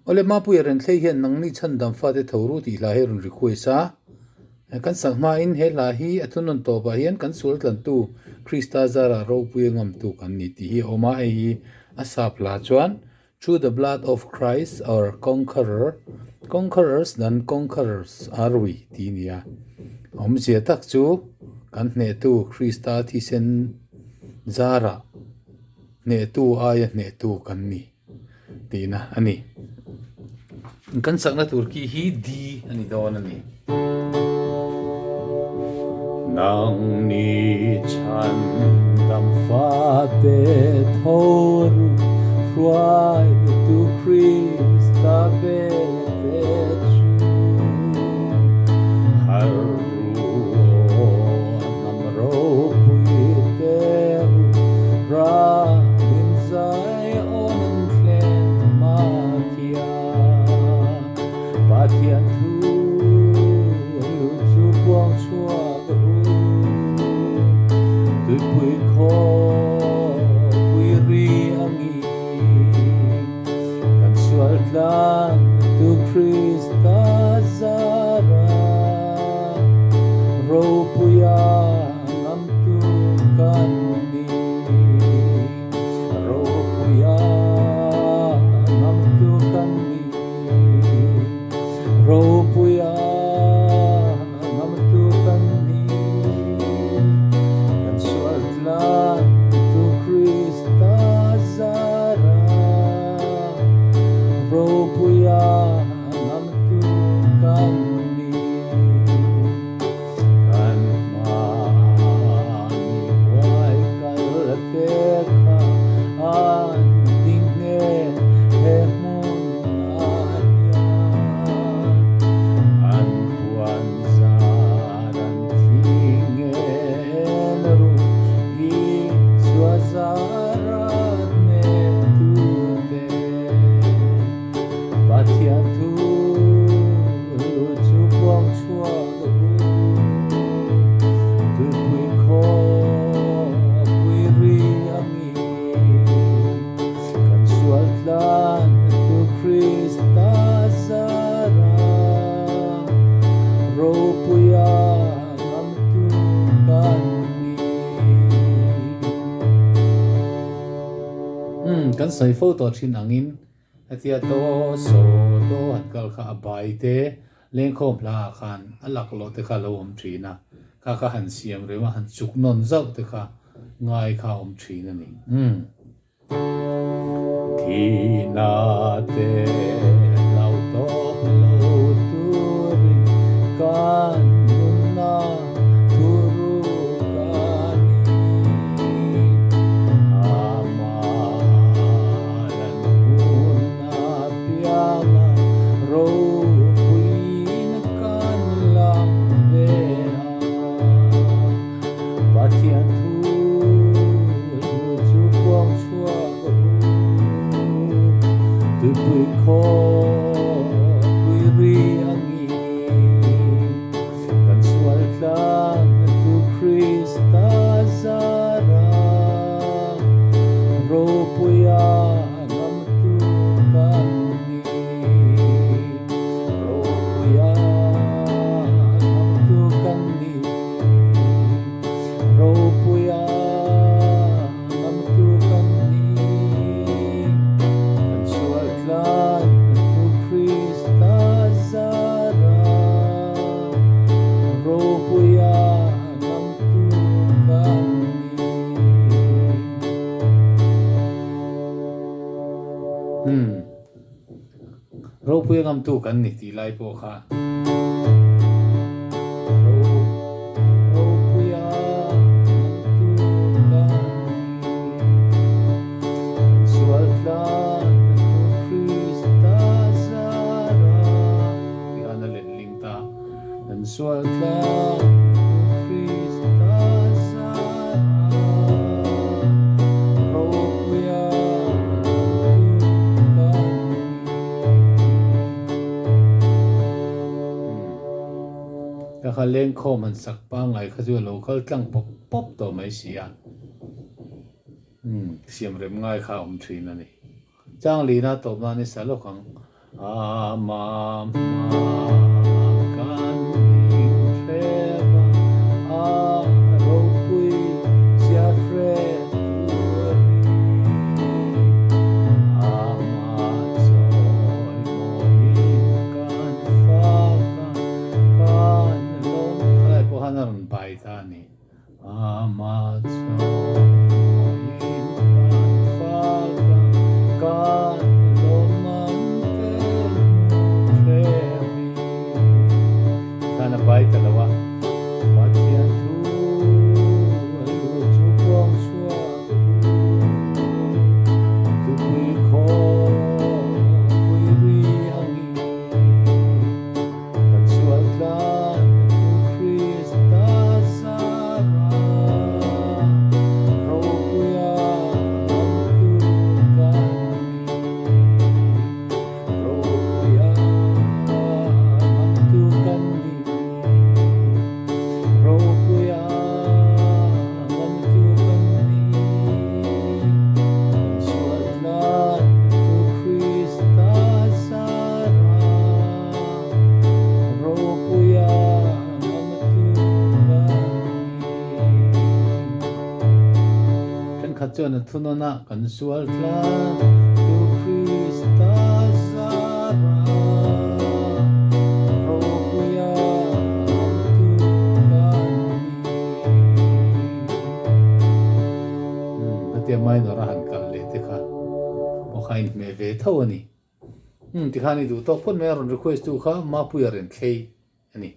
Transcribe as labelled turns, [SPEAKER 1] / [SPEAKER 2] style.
[SPEAKER 1] ole ma pu ren thlei hian nang ni chan dam fa te thoru ti la herun requesta kan sangma in he la hi athunon to ba hian kan sul tlan tu krista zara ro pu ngam tu kan ni ti hi oma e hi asap la chuan through the blood of Christ our conquerors than conquerors are we ti nia om zia tak chu kan hne tu krista thi sen zara ne tu aya ne tu kan ni tina ani kan sakna turki hi di ani don ani nang ni chan dam fa te thoru ruai tu krista be te chu haru nam ro pui te ra in zai on tlen ma kia patian tu lu chu buang chua ru tu pui kho pui ri angi kan sual tlan tu krista zara ro puya ngam tu kan ni ro puya ngam tu kan ni ro puya ngam tu kan ni kan sual tlan tu krista zara ro puya ngam tu kan ni kan ma ni wai kal te kha an ding ne he mun aya an puan zaran thing en ru i suazarat ne tu te Batia tu chu quang chua tu pui kho pui ri ami kan sual tlan tu krista zara ro puya ngam tu kan ni kan sai photo thin angin atia to so to han kal kha bai te leng khom la khan alak lo te kha lo om thina kha han siam re ma han chuk non zau te kha ngai kha om thina ni thina te lau to lo tu ri kan na tu ru kan ro puin kan lam ve patian tu chu quang chua tu pui kho pui ri angi kan sual tlan tu krista zara ro puya ngam tu kan ni ro puya ngam tu kan ni ro puya ngam tu kan ni kan sual tlan tu krista zara ro puya ngam tu kan ni ro puya ngam tu kan ni ti lai po kha ro puya ngam tu kan ni kan sual tlan tu krista zara ti ana len ling ta kan sual tlan tu krista zara ro puya ngam tu kan ni kha leng kho man sak pa ngai kha ju local tlang pop pop to mai sia siam rem ngai kha om thina ni chang li na to na ni salo khang Ama kan ding treva ropui sia freturi ama joy moin kan fakan kan lom khalai po hanaron bai tani ama joy moin kan fakan kan Sana baik talawa Patian tu Alu cukuang suatu Tukui ko Kui riangi Katsuatlan Tu Krista Sara Ropuya Amtukan Ropuya Amtukan Ropuya Amtukan Konsuatlan Tu Krista Sara Ropuya Amtukan Kan kacon tunona konsuatlan Tu Krista Sara Ropuya Tia mai no rahan kal le te kha mo khain me ve thawani ti khani du tok phun me ron request tu kha ma pu yaren khei ani